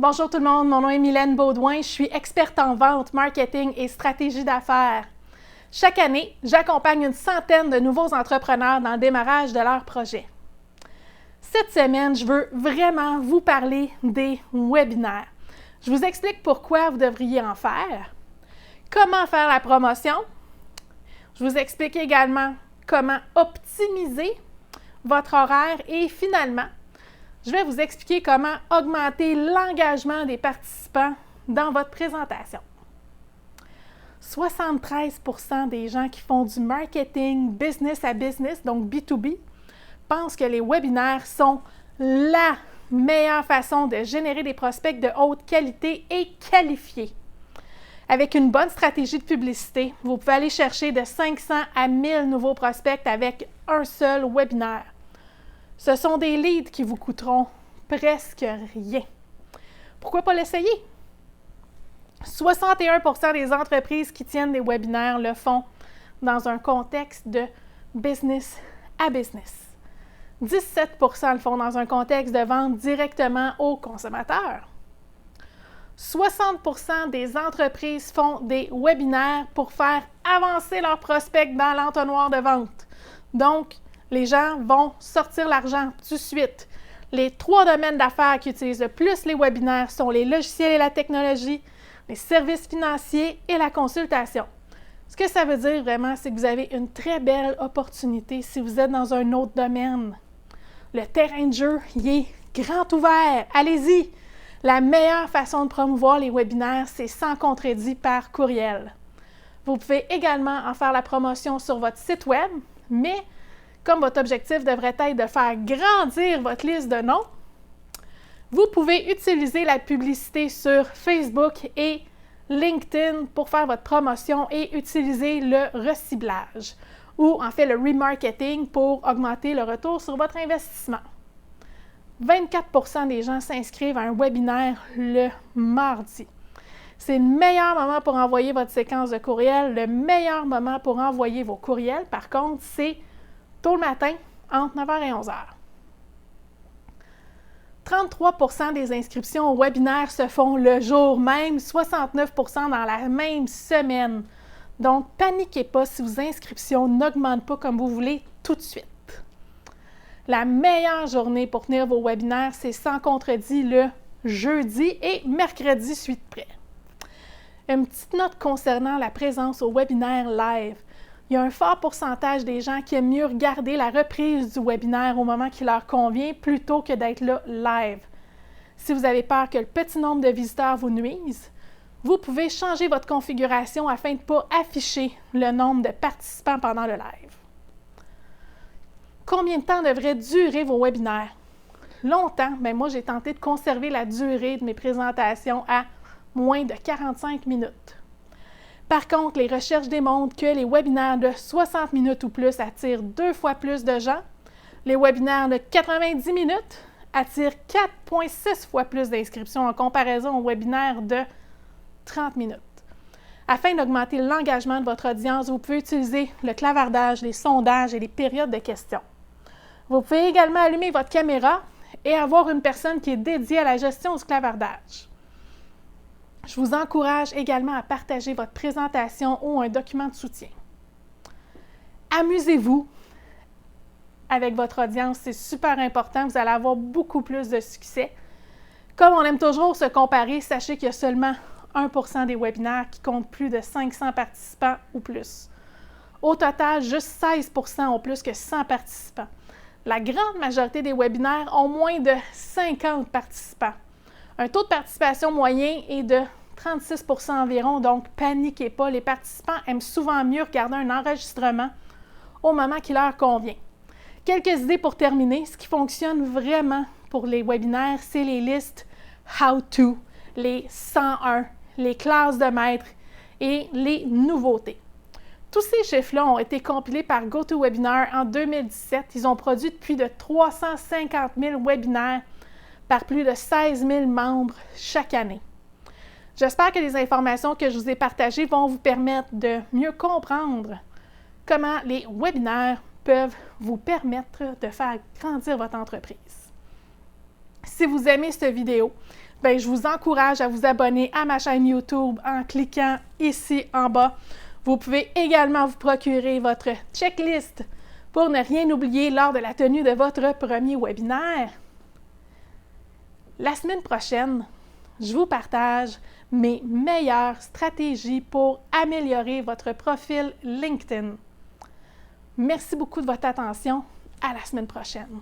Bonjour tout le monde, mon nom est Mylène Beaudoin, je suis experte en vente, marketing et stratégie d'affaires. Chaque année, j'accompagne une centaine de nouveaux entrepreneurs dans le démarrage de leur projet. Cette semaine, je veux vraiment vous parler des webinaires. Je vous explique pourquoi vous devriez en faire, comment faire la promotion. Je vous explique également comment optimiser votre horaire et finalement, je vais vous expliquer comment augmenter l'engagement des participants dans votre présentation. 73% des gens qui font du marketing business à business, donc B2B, pensent que les webinaires sont la meilleure façon de générer des prospects de haute qualité et qualifiés. Avec une bonne stratégie de publicité, vous pouvez aller chercher de 500 à 1000 nouveaux prospects avec un seul webinaire. Ce sont des leads qui vous coûteront presque rien. Pourquoi pas l'essayer? 61% des entreprises qui tiennent des webinaires le font dans un contexte de business à business. 17% le font dans un contexte de vente directement aux consommateurs. 60% des entreprises font des webinaires pour faire avancer leurs prospects dans l'entonnoir de vente. Donc, les gens vont sortir l'argent tout de suite. Les 3 domaines d'affaires qui utilisent le plus les webinaires sont les logiciels et la technologie, les services financiers et la consultation. Ce que ça veut dire vraiment, c'est que vous avez une très belle opportunité si vous êtes dans un autre domaine. Le terrain de jeu, il est grand ouvert. Allez-y! La meilleure façon de promouvoir les webinaires, c'est sans contredit par courriel. Vous pouvez également en faire la promotion sur votre site web, mais comme votre objectif devrait être de faire grandir votre liste de noms, vous pouvez utiliser la publicité sur Facebook et LinkedIn pour faire votre promotion et utiliser le reciblage ou en fait le remarketing pour augmenter le retour sur votre investissement. 24% des gens s'inscrivent à un webinaire le mardi. C'est le meilleur moment pour envoyer votre séquence de courriel. Le meilleur moment pour envoyer vos courriels, par contre, c'est tôt le matin, entre 9h et 11h. 33% des inscriptions au webinaire se font le jour même, 69% dans la même semaine. Donc, paniquez pas si vos inscriptions n'augmentent pas comme vous voulez tout de suite. La meilleure journée pour tenir vos webinaires, c'est sans contredit le jeudi et mercredi suite près. Une petite note concernant la présence au webinaire live. Il y a un fort pourcentage des gens qui aiment mieux regarder la reprise du webinaire au moment qui leur convient plutôt que d'être là live. Si vous avez peur que le petit nombre de visiteurs vous nuise, vous pouvez changer votre configuration afin de ne pas afficher le nombre de participants pendant le live. Combien de temps devraient durer vos webinaires? Longtemps, mais moi j'ai tenté de conserver la durée de mes présentations à moins de 45 minutes. Par contre, les recherches démontrent que les webinaires de 60 minutes ou plus attirent 2 fois plus de gens. Les webinaires de 90 minutes attirent 4,6 fois plus d'inscriptions en comparaison aux webinaires de 30 minutes. Afin d'augmenter l'engagement de votre audience, vous pouvez utiliser le clavardage, les sondages et les périodes de questions. Vous pouvez également allumer votre caméra et avoir une personne qui est dédiée à la gestion du clavardage. Je vous encourage également à partager votre présentation ou un document de soutien. Amusez-vous avec votre audience, c'est super important, vous allez avoir beaucoup plus de succès. Comme on aime toujours se comparer, sachez qu'il y a seulement 1% des webinaires qui comptent plus de 500 participants ou plus. Au total, juste 16% ont plus que 100 participants. La grande majorité des webinaires ont moins de 50 participants. Un taux de participation moyen est de 36% environ, donc paniquez pas. Les participants aiment souvent mieux regarder un enregistrement au moment qui leur convient. Quelques idées pour terminer. Ce qui fonctionne vraiment pour les webinaires, c'est les listes How to, les 101, les classes de maître et les nouveautés. Tous ces chiffres-là ont été compilés par GoToWebinar en 2017. Ils ont produit plus de 350 000 webinaires par plus de 16 000 membres chaque année. J'espère que les informations que je vous ai partagées vont vous permettre de mieux comprendre comment les webinaires peuvent vous permettre de faire grandir votre entreprise. Si vous aimez cette vidéo, bien, je vous encourage à vous abonner à ma chaîne YouTube en cliquant ici en bas. Vous pouvez également vous procurer votre checklist pour ne rien oublier lors de la tenue de votre premier webinaire. La semaine prochaine, je vous partage mes meilleures stratégies pour améliorer votre profil LinkedIn. Merci beaucoup de votre attention. À la semaine prochaine.